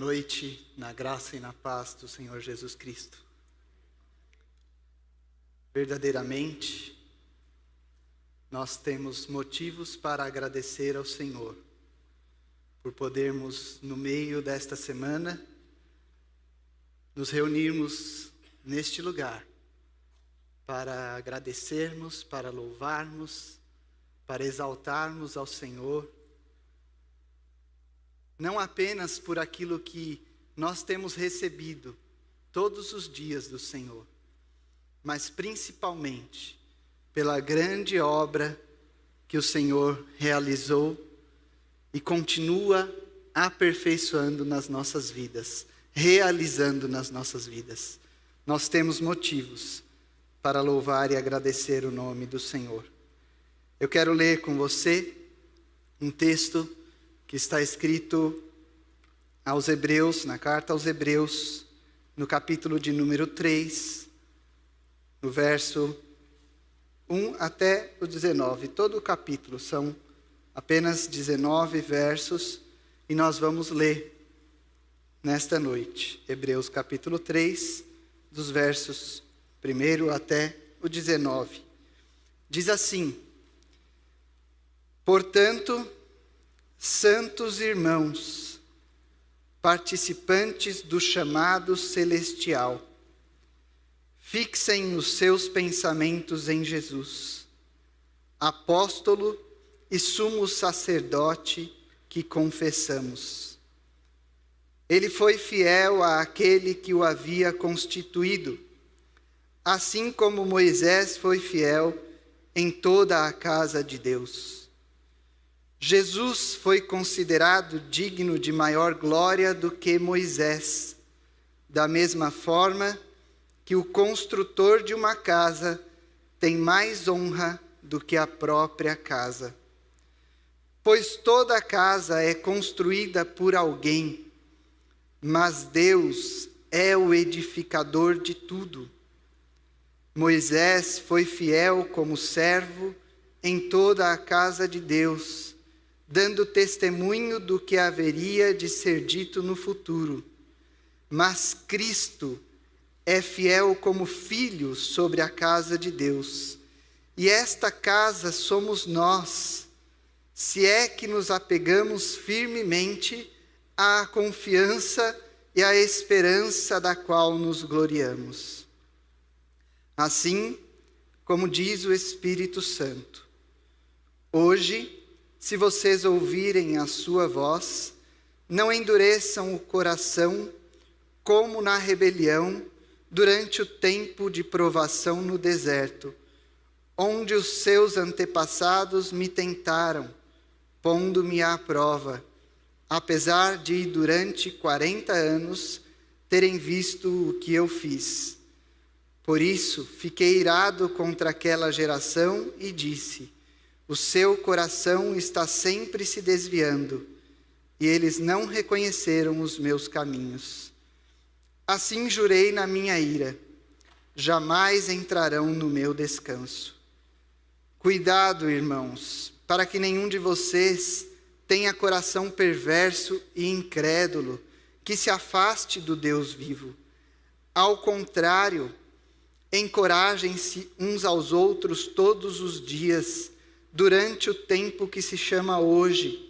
noite, na graça e na paz do Senhor Jesus Cristo. Verdadeiramente, nós temos motivos para agradecer ao Senhor, por podermos, no meio desta semana, nos reunirmos neste lugar, para agradecermos, para louvarmos, para exaltarmos ao Senhor, não apenas por aquilo que nós temos recebido todos os dias do Senhor, mas principalmente pela grande obra que o Senhor realizou e continua aperfeiçoando nas nossas vidas, realizando nas nossas vidas. Nós temos motivos para louvar e agradecer o nome do Senhor. Eu quero ler com você um texto que está escrito aos Hebreus, na carta aos Hebreus, no capítulo de número 3, no verso 1 até o 19. Todo o capítulo são apenas 19 versos e nós vamos ler nesta noite. Hebreus capítulo 3, dos versos 1 até o 19. Diz assim: Portanto, santos irmãos, participantes do chamado celestial, fixem os seus pensamentos em Jesus, apóstolo e sumo sacerdote que confessamos. Ele foi fiel àquele que o havia constituído, assim como Moisés foi fiel em toda a casa de Deus. Jesus foi considerado digno de maior glória do que Moisés, da mesma forma que o construtor de uma casa tem mais honra do que a própria casa. Pois toda casa é construída por alguém, mas Deus é o edificador de tudo. Moisés foi fiel como servo em toda a casa de Deus, dando testemunho do que haveria de ser dito no futuro. Mas Cristo é fiel como filho sobre a casa de Deus. E esta casa somos nós, se é que nos apegamos firmemente à confiança e à esperança da qual nos gloriamos. Assim, como diz o Espírito Santo, hoje, se vocês ouvirem a sua voz, não endureçam o coração como na rebelião durante o tempo de provação no deserto, onde os seus antepassados me tentaram, pondo-me à prova, apesar de durante 40 anos terem visto o que eu fiz. Por isso, fiquei irado contra aquela geração e disse: o seu coração está sempre se desviando, e eles não reconheceram os meus caminhos. Assim jurei na minha ira: jamais entrarão no meu descanso. Cuidado, irmãos, para que nenhum de vocês tenha coração perverso e incrédulo, que se afaste do Deus vivo. Ao contrário, encorajem-se uns aos outros todos os dias, durante o tempo que se chama hoje,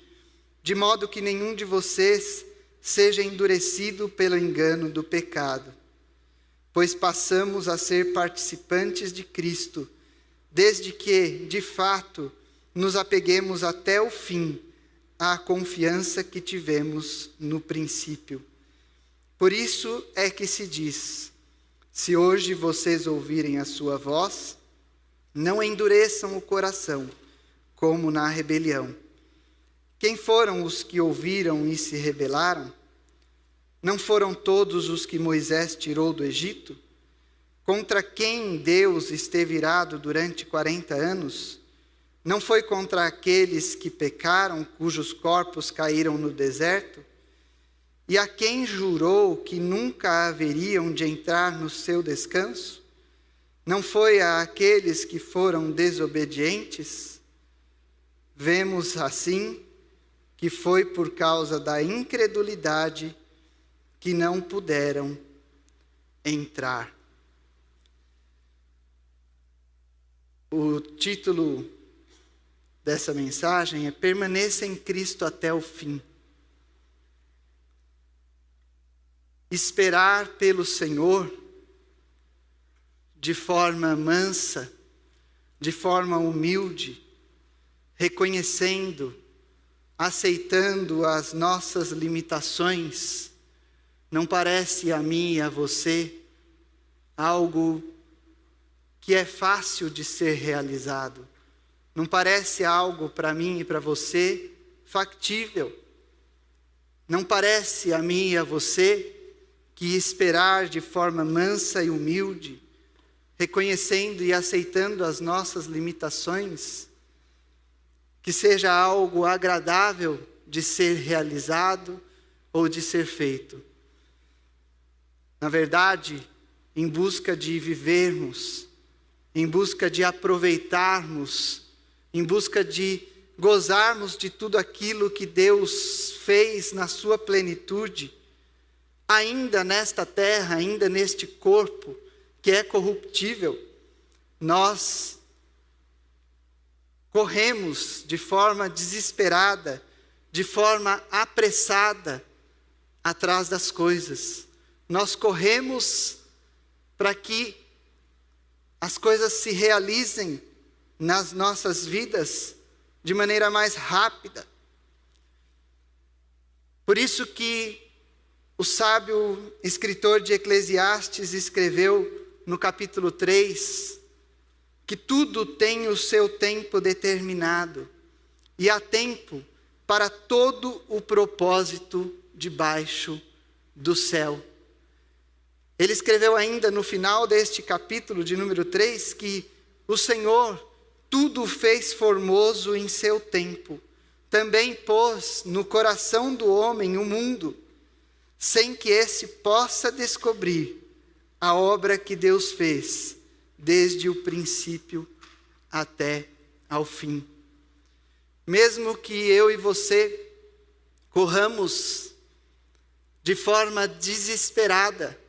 de modo que nenhum de vocês seja endurecido pelo engano do pecado. Pois passamos a ser participantes de Cristo, desde que, de fato, nos apeguemos até o fim à confiança que tivemos no princípio. Por isso é que se diz: se hoje vocês ouvirem a sua voz, não endureçam o coração, como na rebelião. Quem foram os que ouviram e se rebelaram? Não foram todos os que Moisés tirou do Egito? Contra quem Deus esteve irado durante 40 anos? Não foi contra aqueles que pecaram, cujos corpos caíram no deserto? E a quem jurou que nunca haveriam de entrar no seu descanso? Não foi a aqueles que foram desobedientes? Vemos assim que foi por causa da incredulidade que não puderam entrar. O título dessa mensagem é Permaneça em Cristo até o fim. Esperar pelo Senhor de forma mansa, de forma humilde, reconhecendo, aceitando as nossas limitações, não parece a mim e a você algo que é fácil de ser realizado. Não parece algo para mim e para você factível. Não parece a mim e a você que esperar de forma mansa e humilde, reconhecendo e aceitando as nossas limitações, que seja algo agradável de ser realizado ou de ser feito. Na verdade, em busca de vivermos, em busca de aproveitarmos, em busca de gozarmos de tudo aquilo que Deus fez na sua plenitude, ainda nesta terra, ainda neste corpo que é corruptível, nós corremos de forma desesperada, de forma apressada atrás das coisas. Nós corremos para que as coisas se realizem nas nossas vidas de maneira mais rápida. Por isso que o sábio escritor de Eclesiastes escreveu no capítulo 3, que tudo tem o seu tempo determinado, e há tempo para todo o propósito debaixo do céu. Ele escreveu ainda no final deste capítulo de número 3, que o Senhor tudo fez formoso em seu tempo. Também pôs no coração do homem o mundo, sem que esse possa descobrir a obra que Deus fez, desde o princípio até ao fim. Mesmo que eu e você corramos de forma desesperada,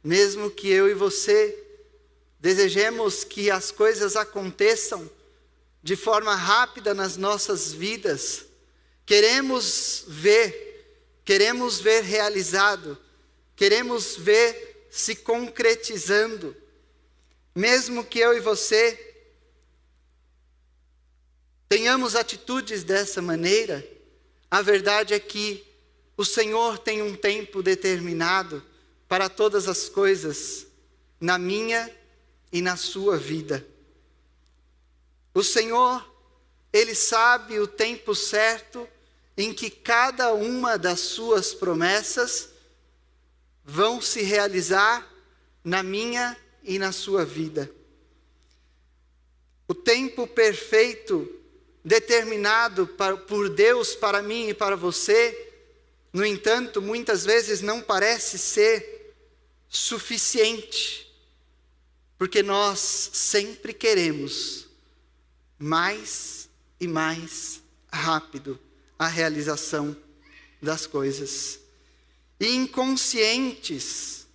mesmo que eu e você desejemos que as coisas aconteçam de forma rápida nas nossas vidas, queremos ver realizado, queremos ver se concretizando. Mesmo que eu e você tenhamos atitudes dessa maneira, a verdade é que o Senhor tem um tempo determinado para todas as coisas, na minha e na sua vida. O Senhor, Ele sabe o tempo certo em que cada uma das suas promessas vão se realizar na minha e na sua vida. O tempo perfeito determinado por Deus para mim e para você, no entanto, muitas vezes não parece ser suficiente, porque nós sempre queremos mais e mais rápido a realização das coisas. E inconscientes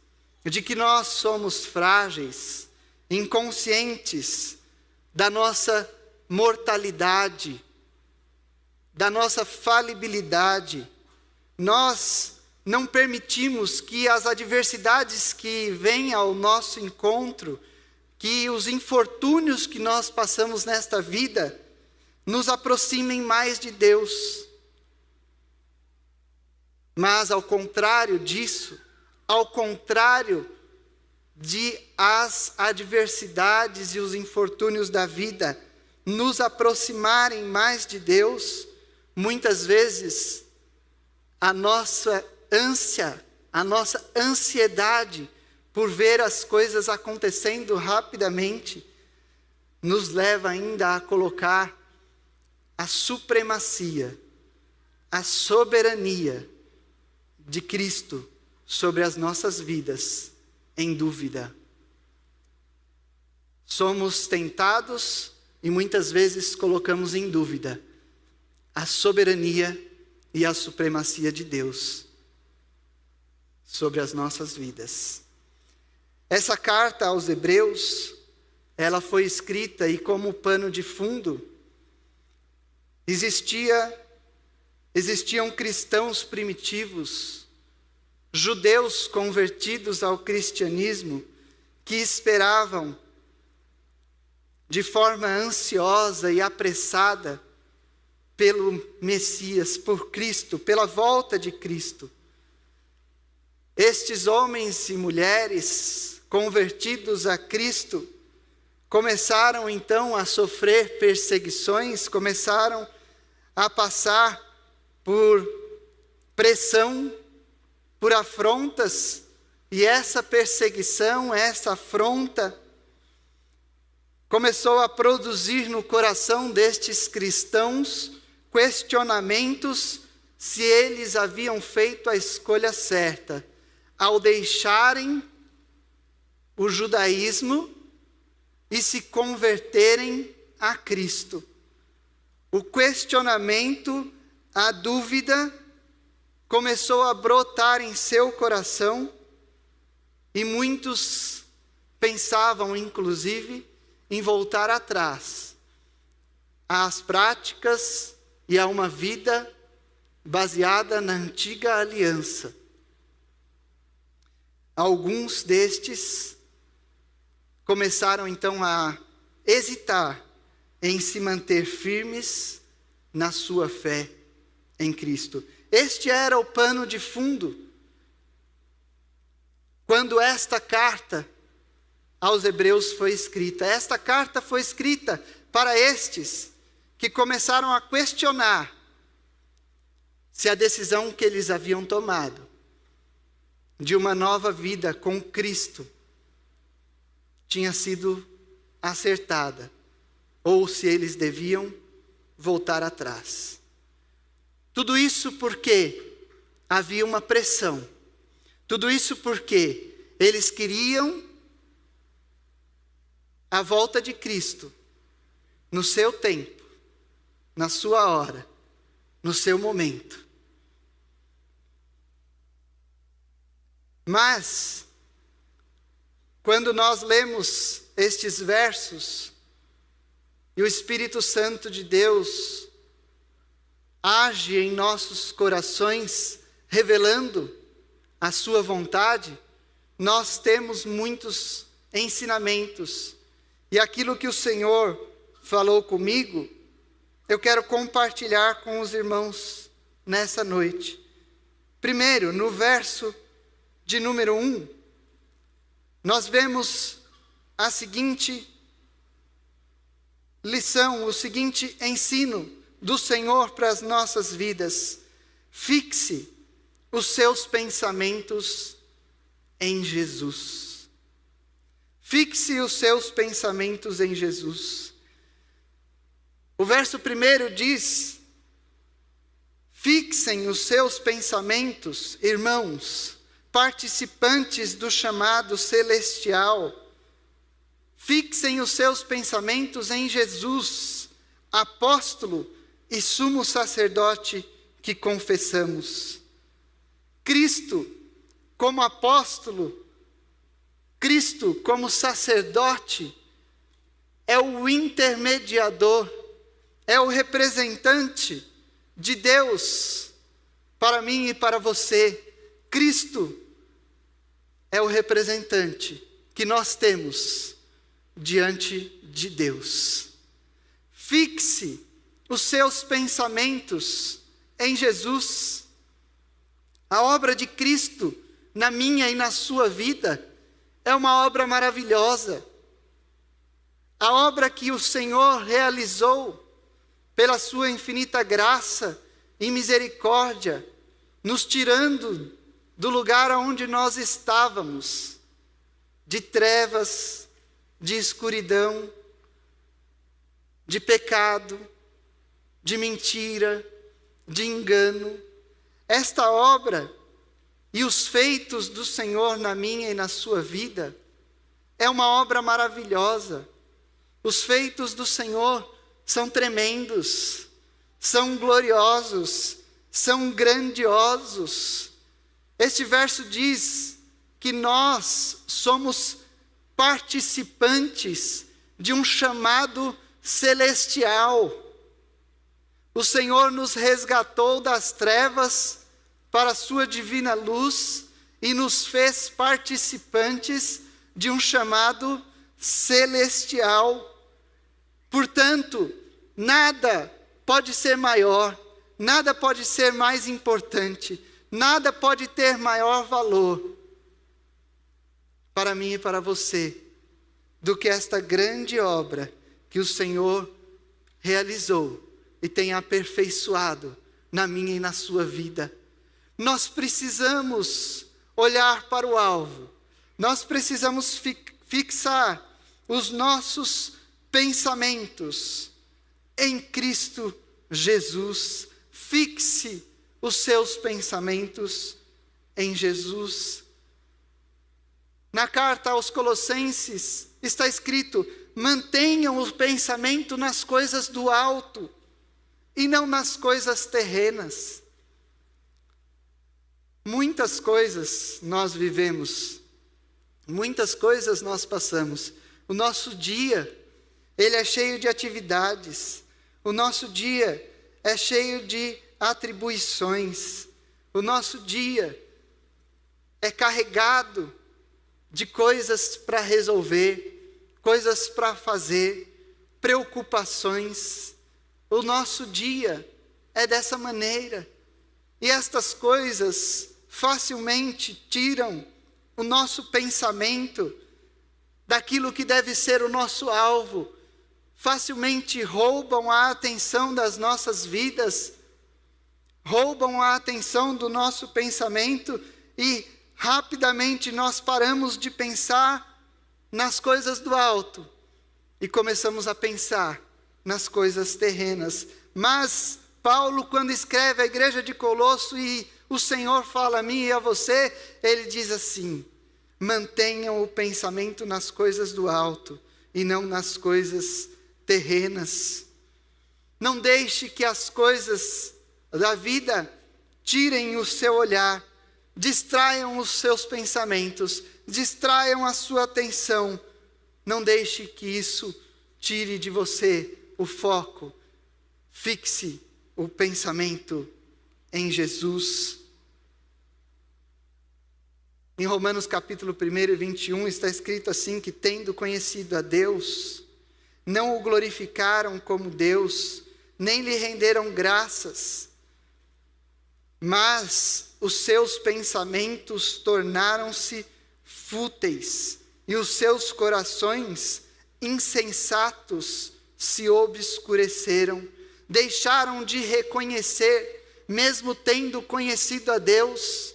de que nós somos frágeis, inconscientes da nossa mortalidade, da nossa falibilidade, nós não permitimos que as adversidades que vêm ao nosso encontro, que os infortúnios que nós passamos nesta vida, nos aproximem mais de Deus. Mas ao contrário disso, ao contrário de as adversidades e os infortúnios da vida nos aproximarem mais de Deus, muitas vezes a nossa ânsia, a nossa ansiedade por ver as coisas acontecendo rapidamente, nos leva ainda a colocar a supremacia, a soberania de Cristo sobre as nossas vidas em dúvida. Somos tentados e muitas vezes colocamos em dúvida a soberania e a supremacia de Deus sobre as nossas vidas. Essa carta aos Hebreus, ela foi escrita e como pano de fundo, existiam cristãos primitivos, judeus convertidos ao cristianismo, que esperavam de forma ansiosa e apressada pelo Messias, por Cristo, pela volta de Cristo. Estes homens e mulheres convertidos a Cristo começaram então a sofrer perseguições, começaram a passar por pressão, por afrontas, e essa perseguição, essa afronta, começou a produzir no coração destes cristãos questionamentos se eles haviam feito a escolha certa ao deixarem o judaísmo e se converterem a Cristo. O questionamento, a dúvida, começou a brotar em seu coração e muitos pensavam, inclusive, em voltar atrás às práticas e a uma vida baseada na antiga aliança. Alguns destes começaram então a hesitar em se manter firmes na sua fé em Cristo. Este era o pano de fundo quando esta carta aos Hebreus foi escrita. Esta carta foi escrita para estes que começaram a questionar se a decisão que eles haviam tomado de uma nova vida com Cristo tinha sido acertada, ou se eles deviam voltar atrás. Tudo isso porque havia uma pressão. Tudo isso porque eles queriam a volta de Cristo no seu tempo, na sua hora, no seu momento. Mas, quando nós lemos estes versos, e o Espírito Santo de Deus age em nossos corações, revelando a sua vontade, nós temos muitos ensinamentos. E aquilo que o Senhor falou comigo, eu quero compartilhar com os irmãos nessa noite. Primeiro, no verso de número 1, nós vemos a seguinte lição, o seguinte ensino do Senhor para as nossas vidas: fixe os seus pensamentos em Jesus. Fixe os seus pensamentos em Jesus. O verso 1 diz: fixem os seus pensamentos, irmãos, participantes do chamado celestial. Fixem os seus pensamentos em Jesus, apóstolo e sumo sacerdote que confessamos. Cristo como apóstolo, Cristo como sacerdote, é o intermediador, é o representante de Deus para mim e para você. Cristo é o representante que nós temos diante de Deus. Fixe os seus pensamentos em Jesus. A obra de Cristo na minha e na sua vida é uma obra maravilhosa. A obra que o Senhor realizou pela sua infinita graça e misericórdia, nos tirando do lugar onde nós estávamos, de trevas, de escuridão, de pecado, de mentira, de engano. Esta obra e os feitos do Senhor na minha e na sua vida é uma obra maravilhosa. Os feitos do Senhor são tremendos, são gloriosos, são grandiosos. Este verso diz que nós somos participantes de um chamado celestial. O Senhor nos resgatou das trevas para a sua divina luz e nos fez participantes de um chamado celestial. Portanto, nada pode ser maior, nada pode ser mais importante, nada pode ter maior valor para mim e para você do que esta grande obra que o Senhor realizou e tem aperfeiçoado na minha e na sua vida. Nós precisamos olhar para o alvo, nós precisamos fixar os nossos pensamentos em Cristo Jesus. Fixe os seus pensamentos em Jesus. Na carta aos Colossenses está escrito: mantenham o pensamento nas coisas do alto e não nas coisas terrenas. Muitas coisas nós vivemos, muitas coisas nós passamos. O nosso dia, ele é cheio de atividades. O nosso dia é cheio de atribuições. O nosso dia é carregado de coisas para resolver, coisas para fazer, preocupações. O nosso dia é dessa maneira. E estas coisas facilmente tiram o nosso pensamento daquilo que deve ser o nosso alvo, facilmente roubam a atenção das nossas vidas, roubam a atenção do nosso pensamento e rapidamente nós paramos de pensar nas coisas do alto e começamos a pensar nas coisas terrenas. Mas Paulo, quando escreve à igreja de Colosso e o Senhor fala a mim e a você, ele diz assim: mantenham o pensamento nas coisas do alto e não nas coisas terrenas. Não deixe que as coisas da vida tirem o seu olhar, distraiam os seus pensamentos, distraiam a sua atenção. Não deixe que isso tire de você o foco. Fixe o pensamento em Jesus. Em Romanos capítulo 1 e 21 está escrito assim, que tendo conhecido a Deus, não o glorificaram como Deus, nem lhe renderam graças, mas os seus pensamentos tornaram-se fúteis, e os seus corações insensatos se obscureceram. Deixaram de reconhecer, mesmo tendo conhecido a Deus,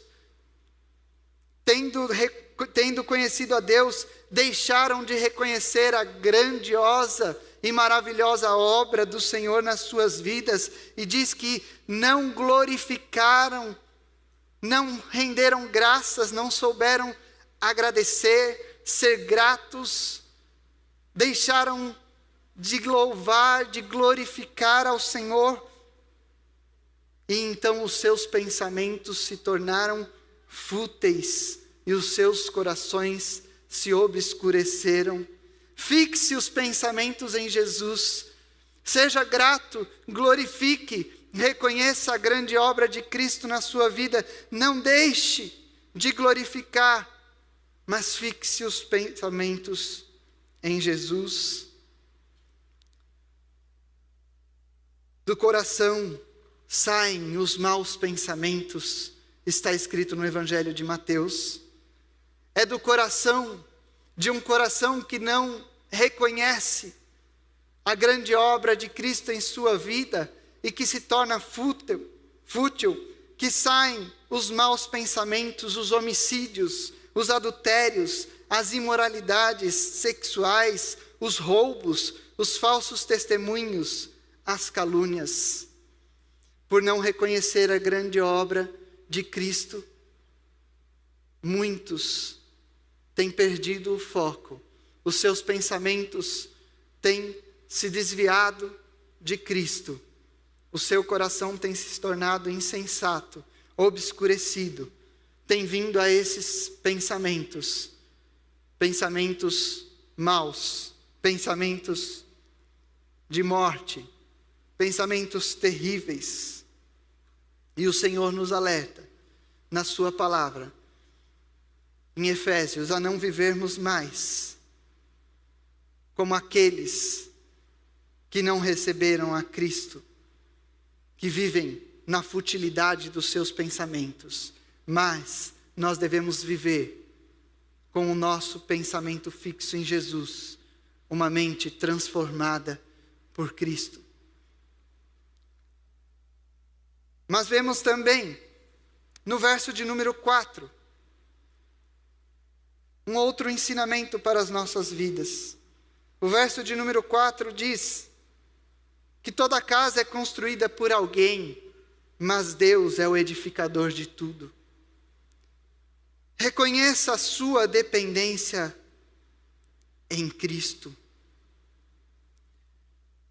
tendo conhecido a Deus, deixaram de reconhecer a grandiosa e maravilhosa obra do Senhor nas suas vidas, e diz que não glorificaram, não renderam graças, não souberam agradecer, ser gratos, deixaram de louvar, de glorificar ao Senhor, e então os seus pensamentos se tornaram fúteis e os seus corações se obscureceram. Fixe os pensamentos em Jesus, seja grato, glorifique, reconheça a grande obra de Cristo na sua vida. Não deixe de glorificar, mas fixe os pensamentos em Jesus. Do coração saem os maus pensamentos, está escrito no Evangelho de Mateus. É do coração, de um coração que não reconhece a grande obra de Cristo em sua vida e que se torna fútil, que saem os maus pensamentos, os homicídios, os adultérios, as imoralidades sexuais, os roubos, os falsos testemunhos, as calúnias. Por não reconhecer a grande obra de Cristo, muitos têm perdido o foco, os seus pensamentos têm se desviado de Cristo, o seu coração tem se tornado insensato, obscurecido, tem vindo a esses pensamentos maus, pensamentos de morte, pensamentos terríveis. E o Senhor nos alerta na sua palavra, em Efésios, a não vivermos mais como aqueles que não receberam a Cristo, que vivem na futilidade dos seus pensamentos, mas nós devemos viver com o nosso pensamento fixo em Jesus, uma mente transformada por Cristo. Mas vemos também, no verso de número 4, um outro ensinamento para as nossas vidas. O verso de número 4 diz que toda casa é construída por alguém, mas Deus é o edificador de tudo. Reconheça a sua dependência em Cristo.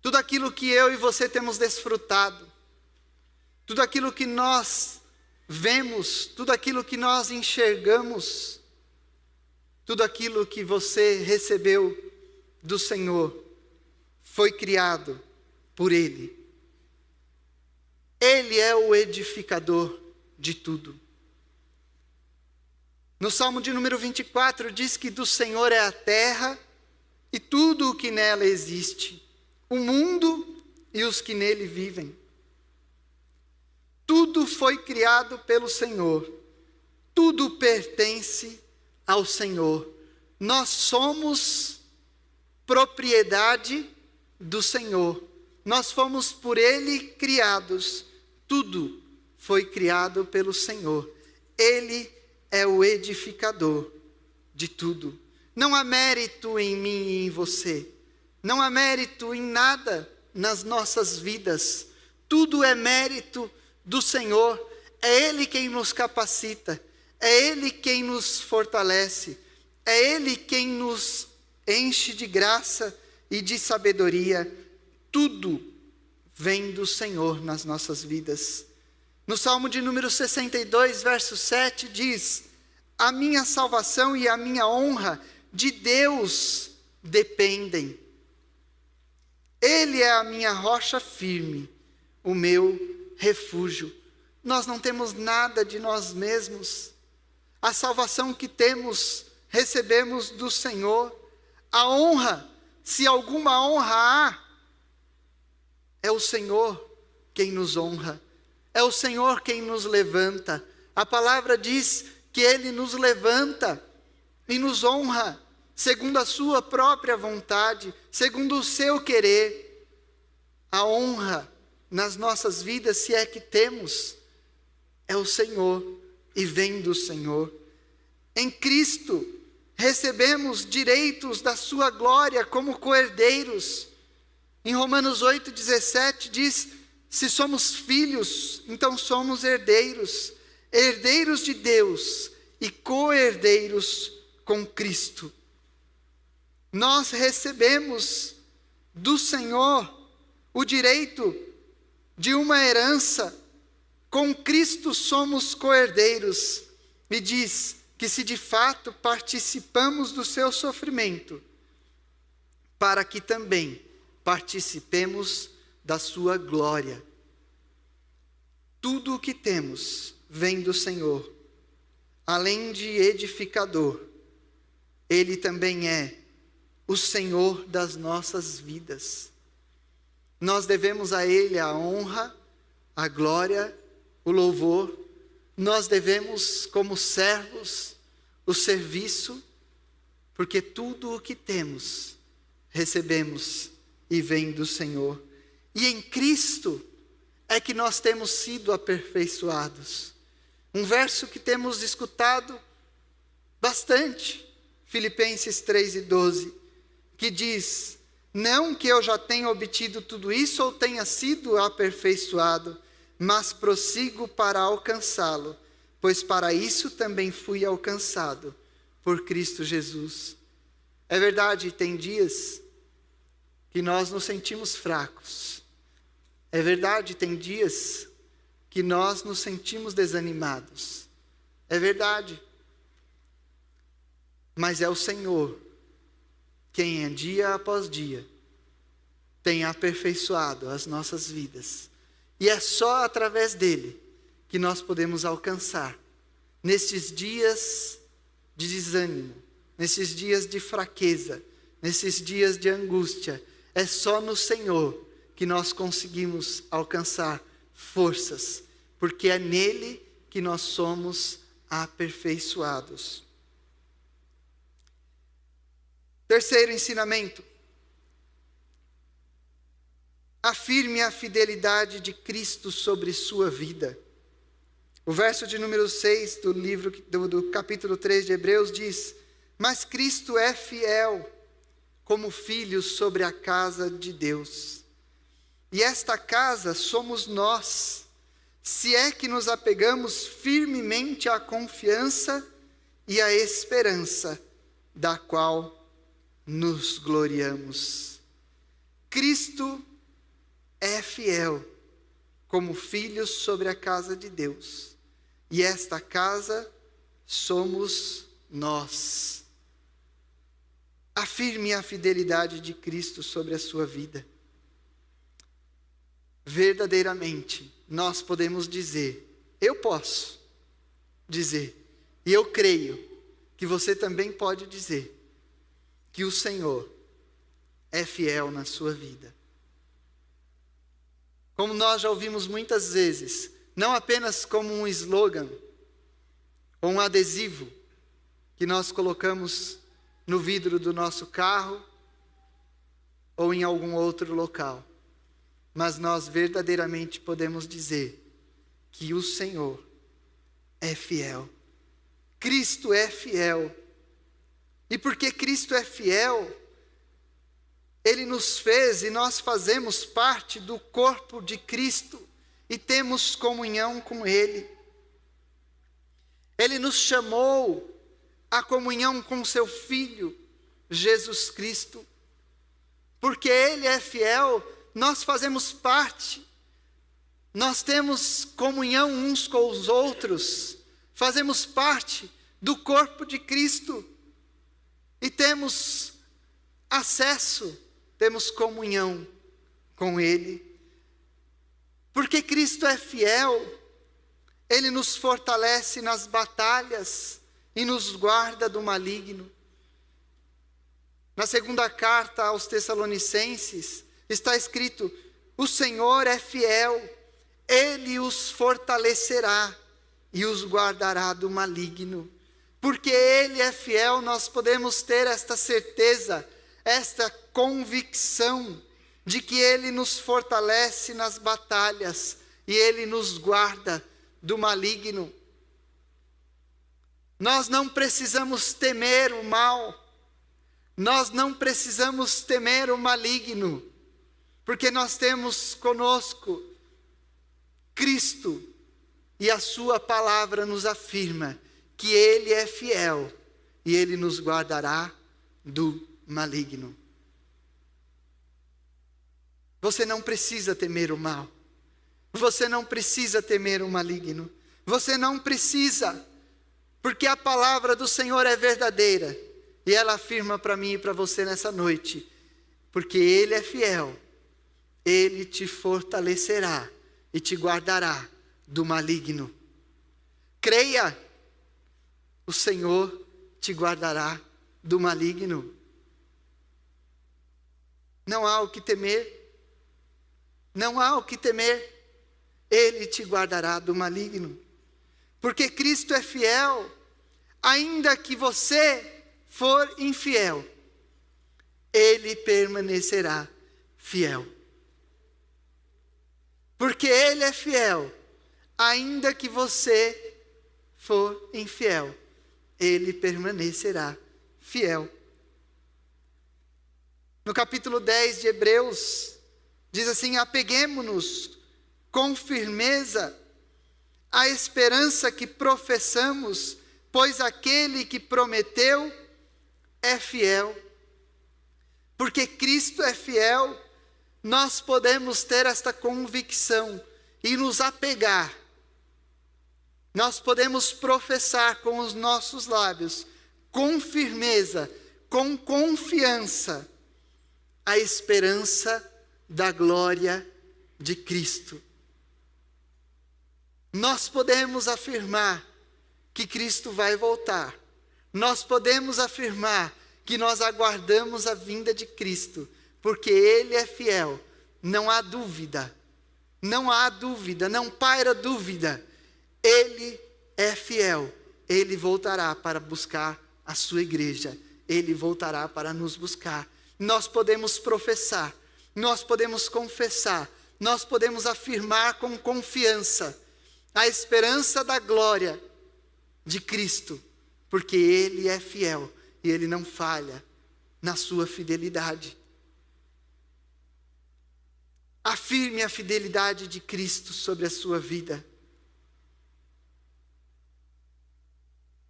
Tudo aquilo que eu e você temos desfrutado, tudo aquilo que nós vemos, tudo aquilo que nós enxergamos, tudo aquilo que você recebeu do Senhor, foi criado por Ele. Ele é o edificador de tudo. No Salmo de número 24 diz que do Senhor é a terra e tudo o que nela existe, o mundo e os que nele vivem. Tudo foi criado pelo Senhor, tudo pertence ao Senhor. Nós somos propriedade do Senhor. Nós fomos por Ele criados. Tudo foi criado pelo Senhor. Ele é o edificador de tudo. Não há mérito em mim e em você. Não há mérito em nada nas nossas vidas. Tudo é mérito do Senhor. É Ele quem nos capacita. É Ele quem nos fortalece. É Ele quem nos enche de graça e de sabedoria. Tudo vem do Senhor nas nossas vidas. No Salmo de número 62, verso 7, diz: a minha salvação e a minha honra de Deus dependem. Ele é a minha rocha firme, o meu refúgio. Nós não temos nada de nós mesmos. A salvação que temos, recebemos do Senhor. A honra, se alguma honra há, é o Senhor quem nos honra. É o Senhor quem nos levanta. A palavra diz que Ele nos levanta e nos honra, segundo a sua própria vontade, segundo o seu querer. A honra nas nossas vidas, se é que temos, é o Senhor e vem do Senhor. Em Cristo, recebemos direitos da sua glória como coerdeiros. Em Romanos 8,17 diz: se somos filhos, então somos herdeiros, herdeiros de Deus e co-herdeiros com Cristo. Nós recebemos do Senhor o direito de uma herança. Com Cristo somos co-herdeiros. E diz que se de fato participamos do seu sofrimento, para que também participemos da sua glória. Tudo o que temos vem do Senhor. Além de edificador, Ele também é o Senhor das nossas vidas. Nós devemos a Ele a honra, a glória, o louvor. Nós devemos, como servos, o serviço, porque tudo o que temos, recebemos e vem do Senhor. E em Cristo é que nós temos sido aperfeiçoados. Um verso que temos escutado bastante, Filipenses 3:12, que diz: não que eu já tenha obtido tudo isso ou tenha sido aperfeiçoado, mas prossigo para alcançá-lo, pois para isso também fui alcançado por Cristo Jesus. É verdade, tem dias que nós nos sentimos fracos. É verdade, tem dias que nós nos sentimos desanimados. É verdade. Mas é o Senhor quem, dia após dia, tem aperfeiçoado as nossas vidas. E é só através dele que nós podemos alcançar, nesses dias de desânimo, nesses dias de fraqueza, nesses dias de angústia. É só no Senhor que nós conseguimos alcançar forças, porque é nele que nós somos aperfeiçoados. Terceiro ensinamento: afirme a fidelidade de Cristo sobre sua vida. O verso de número 6 do capítulo 3 de Hebreus diz: mas Cristo é fiel como filho sobre a casa de Deus. E esta casa somos nós, se é que nos apegamos firmemente à confiança e à esperança da qual nos gloriamos. Cristo é fiel como filho sobre a casa de Deus. E esta casa somos nós. Afirme a fidelidade de Cristo sobre a sua vida. Verdadeiramente, nós podemos dizer, eu posso dizer, e eu creio que você também pode dizer, que o Senhor é fiel na sua vida. Como nós já ouvimos muitas vezes, não apenas como um slogan, ou um adesivo, que nós colocamos no vidro do nosso carro, ou em algum outro local, mas nós verdadeiramente podemos dizer que o Senhor é fiel. Cristo é fiel. E porque Cristo é fiel, Ele nos fez e nós fazemos parte do corpo de Cristo e temos comunhão com Ele. Ele nos chamou à comunhão com seu Filho, Jesus Cristo. Porque Ele é fiel, nós fazemos parte, nós temos comunhão uns com os outros, fazemos parte do corpo de Cristo e temos acesso, temos comunhão com Ele. Porque Cristo é fiel, Ele nos fortalece nas batalhas e nos guarda do maligno. Na segunda carta aos Tessalonicenses está escrito: o Senhor é fiel, Ele os fortalecerá e os guardará do maligno. Porque Ele é fiel, nós podemos ter esta certeza, esta convicção de que Ele nos fortalece nas batalhas e Ele nos guarda do maligno. Nós não precisamos temer o mal, nós não precisamos temer o maligno, porque nós temos conosco Cristo e a sua palavra nos afirma que Ele é fiel e Ele nos guardará do maligno. Você não precisa temer o mal. Você não precisa temer o maligno. Você não precisa, porque a palavra do Senhor é verdadeira. E ela afirma para mim e para você nessa noite, porque Ele é fiel, Ele te fortalecerá e te guardará do maligno. Creia, o Senhor te guardará do maligno. Não há o que temer. Não há o que temer. Ele te guardará do maligno. Porque Cristo é fiel, ainda que você for infiel, Ele permanecerá fiel. Porque Ele é fiel, ainda que você for infiel, Ele permanecerá fiel. No capítulo 10 de Hebreus, diz assim: apeguemo-nos com firmeza à esperança que professamos, pois aquele que prometeu é fiel. Porque Cristo é fiel, nós podemos ter esta convicção e nos apegar nós podemos professar com os nossos lábios, com firmeza, com confiança, a esperança da glória de Cristo. Nós podemos afirmar que Cristo vai voltar. Nós podemos afirmar que nós aguardamos a vinda de Cristo, porque Ele é fiel. Não há dúvida, não paira dúvida. Ele é fiel. Ele voltará para buscar a sua igreja. Ele voltará para nos buscar. Nós podemos professar, nós podemos confessar, nós podemos afirmar com confiança a esperança da glória de Cristo, porque Ele é fiel e Ele não falha na sua fidelidade. Afirme a fidelidade de Cristo sobre a sua vida.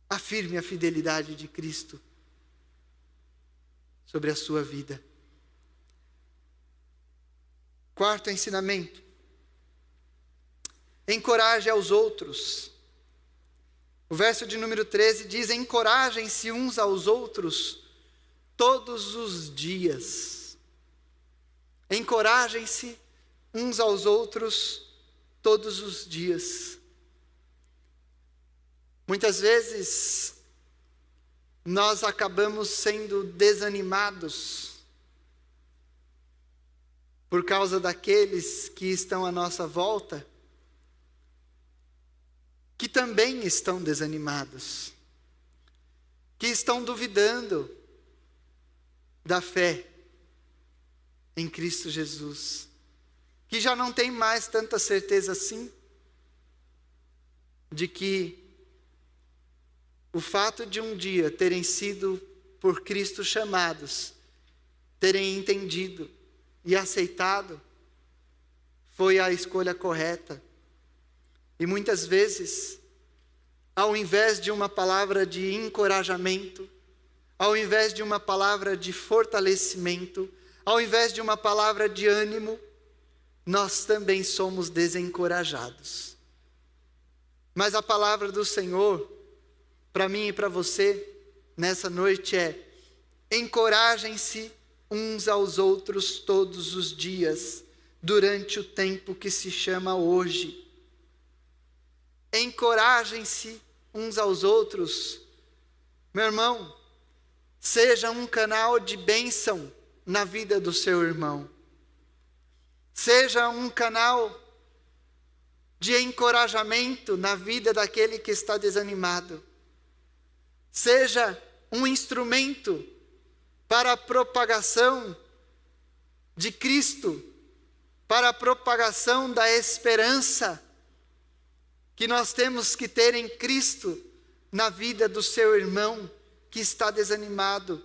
Afirme a fidelidade de Cristo sobre a sua vida. Quarto ensinamento: encoraje aos outros. O verso de número 13 diz: encorajem-se uns aos outros todos os dias. Encorajem-se uns aos outros todos os dias. Muitas vezes nós acabamos sendo desanimados por causa daqueles que estão à nossa volta, que também estão desanimados, que estão duvidando da fé em Cristo Jesus, que já não tem mais tanta certeza assim de que o fato de um dia terem sido por Cristo chamados, terem entendido e aceitado, foi a escolha correta. E muitas vezes, ao invés de uma palavra de encorajamento, ao invés de uma palavra de fortalecimento, ao invés de uma palavra de ânimo, nós também somos desencorajados. Mas a palavra do Senhor, para mim e para você, nessa noite é: encorajem-se uns aos outros todos os dias, durante o tempo que se chama hoje. Encorajem-se uns aos outros. Meu irmão, seja um canal de bênção na vida do seu irmão. Seja um canal de encorajamento na vida daquele que está desanimado. Seja um instrumento para a propagação de Cristo, para a propagação da esperança que nós temos que ter em Cristo na vida do seu irmão que está desanimado.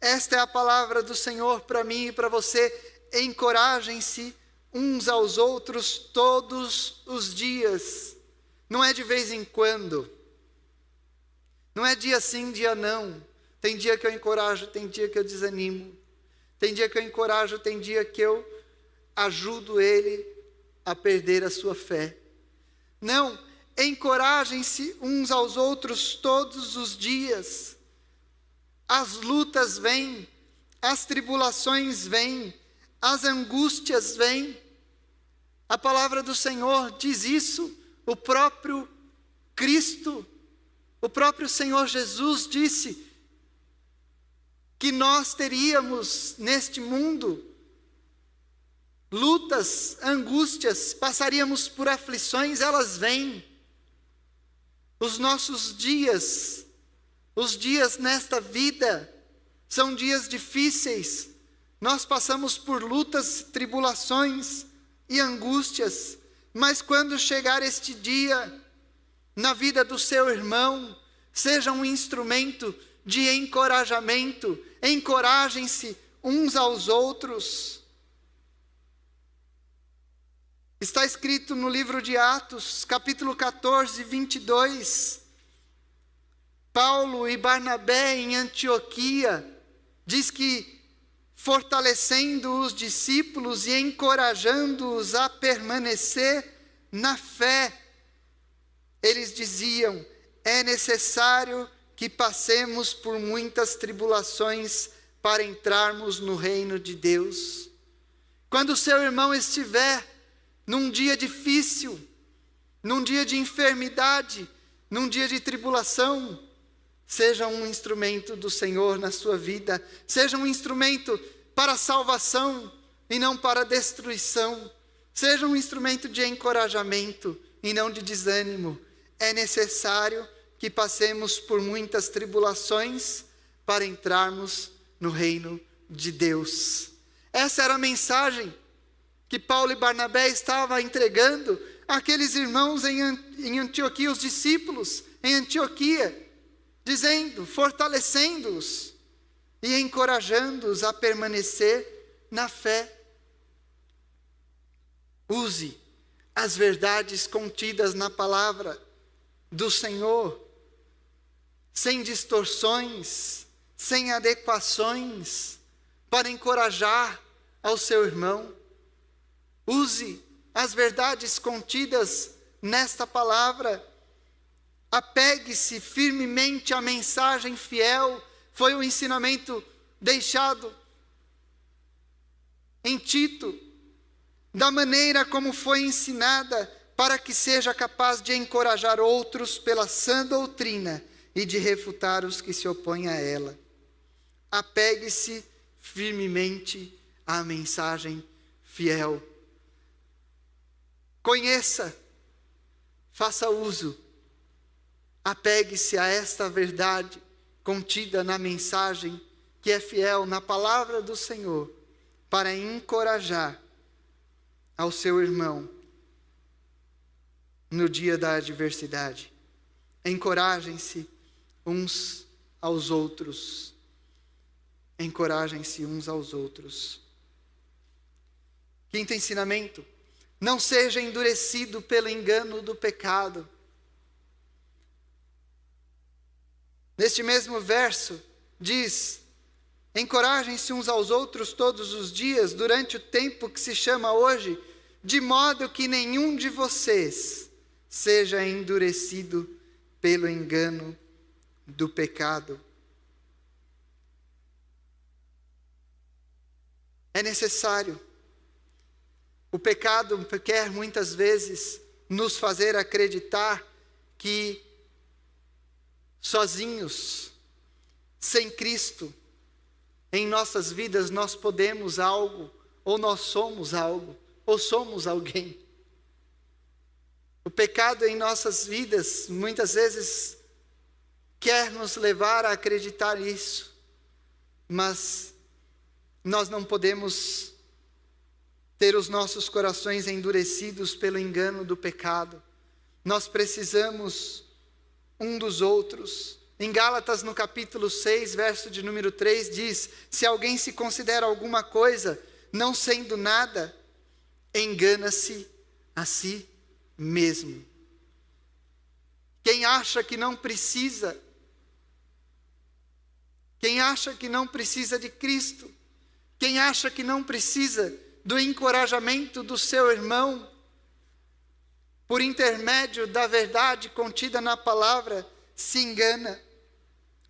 Esta é a palavra do Senhor para mim e para você. Encorajem-se uns aos outros todos os dias. Não é de vez em quando. Não é dia sim, dia não. Tem dia que eu encorajo, tem dia que eu desanimo. Tem dia que eu encorajo, tem dia que eu ajudo ele a perder a sua fé. Não, encorajem-se uns aos outros todos os dias. As lutas vêm, as tribulações vêm, as angústias vêm. A palavra do Senhor diz isso. O próprio Cristo, o próprio Senhor Jesus disse que nós teríamos neste mundo lutas, angústias, passaríamos por aflições, elas vêm. Os nossos dias, os dias nesta vida, são dias difíceis. Nós passamos por lutas, tribulações e angústias, mas quando chegar este dia na vida do seu irmão, seja um instrumento de encorajamento. Encorajem-se uns aos outros. Está escrito no livro de Atos, capítulo 14, 22. Paulo e Barnabé em Antioquia, diz que fortalecendo os discípulos e encorajando-os a permanecer na fé. eles diziam: é necessário que passemos por muitas tribulações para entrarmos no reino de Deus. Quando o seu irmão estiver num dia difícil, num dia de enfermidade, num dia de tribulação, seja um instrumento do Senhor na sua vida, seja um instrumento para a salvação e não para a destruição, seja um instrumento de encorajamento e não de desânimo. É necessário que passemos por muitas tribulações para entrarmos no reino de Deus. Essa era a mensagem que Paulo e Barnabé estavam entregando àqueles irmãos em Antioquia, os discípulos em Antioquia, dizendo, fortalecendo-os e encorajando-os a permanecer na fé. Use as verdades contidas na palavra do Senhor, sem distorções, sem adequações, para encorajar ao seu irmão. Use as verdades contidas nesta palavra. Apegue-se firmemente à mensagem fiel. Foi o ensinamento deixado em Tito, da maneira como foi ensinada, para que seja capaz de encorajar outros pela sã doutrina e de refutar os que se opõem a ela. Apegue-se firmemente à mensagem fiel. Conheça, faça uso, apegue-se a esta verdade contida na mensagem que é fiel na palavra do Senhor, para encorajar ao seu irmão no dia da adversidade. Encorajem-se uns aos outros. Encorajem-se uns aos outros. Quinto ensinamento: não seja endurecido pelo engano do pecado. Neste mesmo verso diz: encorajem-se uns aos outros todos os dias, durante o tempo que se chama hoje, de modo que nenhum de vocês seja endurecido pelo engano do pecado. É necessário. O pecado quer muitas vezes nos fazer acreditar que sozinhos, sem Cristo, em nossas vidas nós podemos algo, ou nós somos algo, ou somos alguém. O pecado em nossas vidas muitas vezes quer nos levar a acreditar isso, mas nós não podemos ter os nossos corações endurecidos pelo engano do pecado. Nós precisamos um dos outros. Em Gálatas, no capítulo 6, verso de número 3, diz: se alguém se considera alguma coisa, não sendo nada, engana-se a si mesmo. Quem acha que não precisa, quem acha que não precisa de Cristo, quem acha que não precisa do encorajamento do seu irmão, por intermédio da verdade contida na palavra, se engana.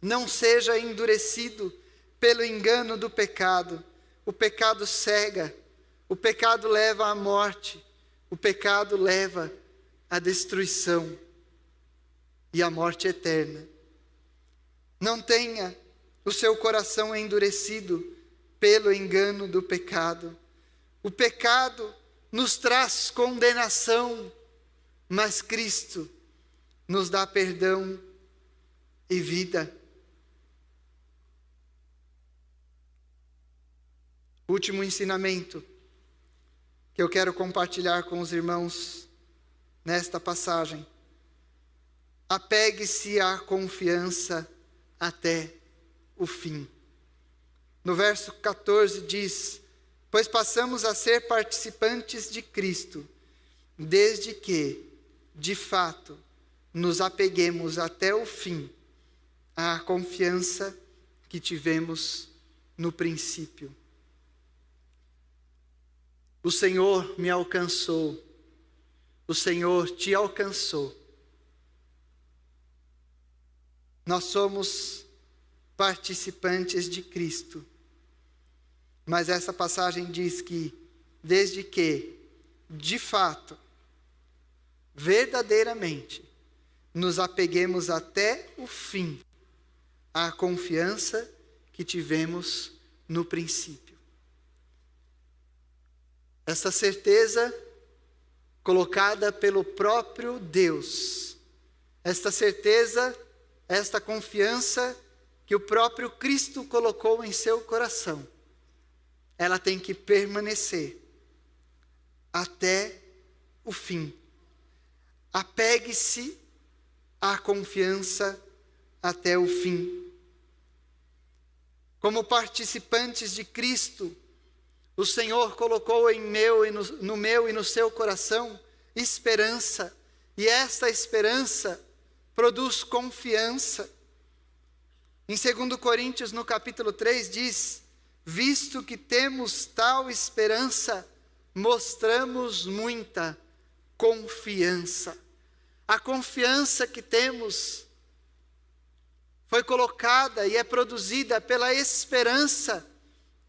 Não seja endurecido pelo engano do pecado. O pecado cega, o pecado leva à morte, o pecado leva à destruição e à morte eterna. Não tenha o seu coração endurecido pelo engano do pecado. O pecado nos traz condenação, mas Cristo nos dá perdão e vida. Último ensinamento que eu quero compartilhar com os irmãos nesta passagem: apegue-se à confiança até o fim. No verso 14 diz: pois passamos a ser participantes de Cristo, desde que, de fato, nos apeguemos até o fim à confiança que tivemos no princípio. O Senhor me alcançou, o Senhor te alcançou nós somos participantes de Cristo. Mas essa passagem diz que, desde que, de fato, verdadeiramente, nos apeguemos até o fim à confiança que tivemos no princípio. Essa certeza colocada pelo próprio Deus, esta certeza, esta confiança que o próprio Cristo colocou em seu coração, ela tem que permanecer até o fim. Apegue-se à confiança até o fim. Como participantes de Cristo, o Senhor colocou no meu e no seu coração esperança, e esta esperança produz confiança. Em 2 Coríntios, no capítulo 3, diz: visto que temos tal esperança, mostramos muita confiança. A confiança que temos foi colocada e é produzida pela esperança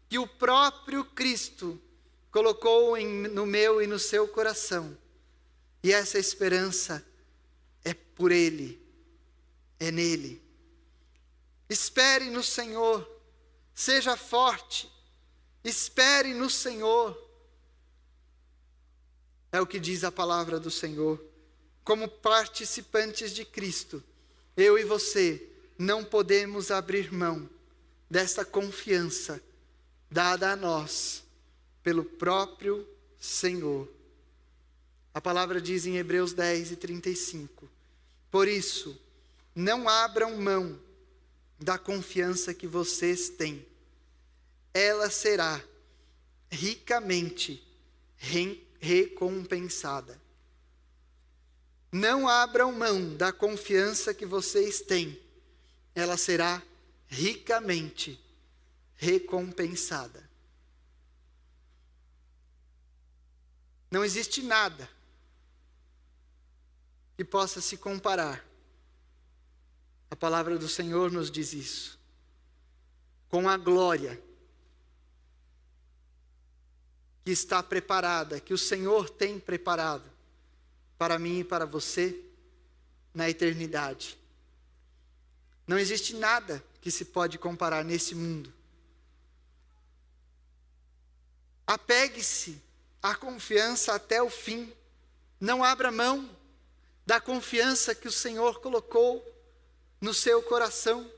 que o próprio Cristo colocou no meu e no seu coração. E essa esperança é por Ele, é nele. Espere no Senhor, seja forte, espere no Senhor. É o que diz a palavra do Senhor. Como participantes de Cristo, eu e você não podemos abrir mão dessa confiança dada a nós pelo próprio Senhor. A palavra diz em Hebreus 10:35, por isso, não abram mão da confiança que vocês têm. Ela será ricamente recompensada. Não abram mão da confiança que vocês têm. Ela será ricamente recompensada. Não existe nada que possa se comparar. A palavra do Senhor nos diz isso. Com a glória que está preparada, que o Senhor tem preparado para mim e para você na eternidade. Não existe nada que se pode comparar nesse mundo. Apegue-se à confiança até o fim. Não abra mão da confiança que o Senhor colocou no seu coração.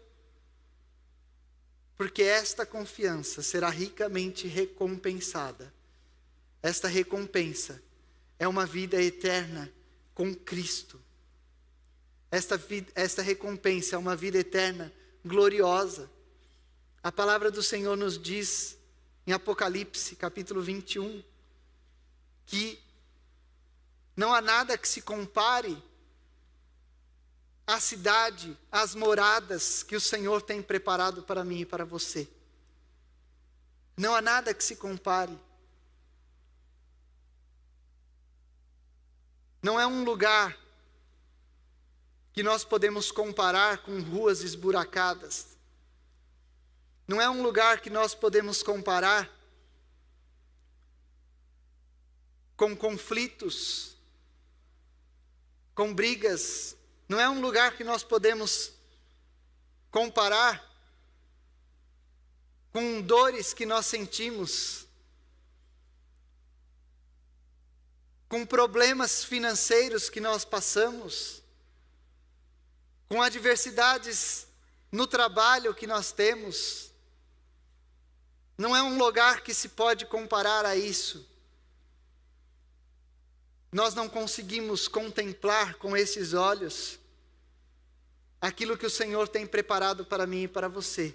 Porque esta confiança será ricamente recompensada. Esta recompensa é uma vida eterna com Cristo. Esta recompensa é uma vida eterna gloriosa. A palavra do Senhor nos diz em Apocalipse, capítulo 21, que não há nada que se compare à cidade, às moradas que o Senhor tem preparado para mim e para você. Não há nada que se compare. Não é um lugar que nós podemos comparar com ruas esburacadas. Não é um lugar que nós podemos comparar com conflitos, com brigas. Não é um lugar que nós podemos comparar com dores que nós sentimos, com problemas financeiros que nós passamos, com adversidades no trabalho que nós temos. Não é um lugar que se pode comparar a isso. Nós não conseguimos contemplar com esses olhos aquilo que o Senhor tem preparado para mim e para você.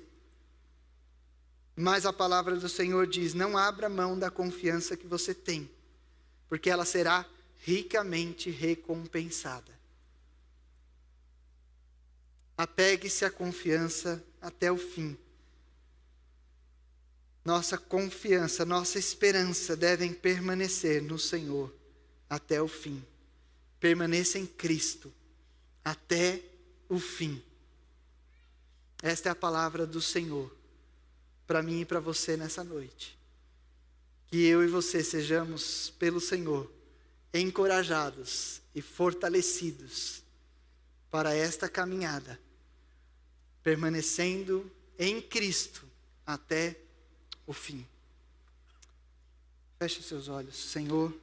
Mas a palavra do Senhor diz: não abra mão da confiança que você tem, porque ela será ricamente recompensada. Apegue-se à confiança até o fim. Nossa confiança, nossa esperança devem permanecer no Senhor até o fim. Permaneça em Cristo até o fim. Esta é a palavra do Senhor para mim e para você nessa noite. Que eu e você sejamos, pelo Senhor, encorajados e fortalecidos para esta caminhada, permanecendo em Cristo até o fim. Feche seus olhos, Senhor.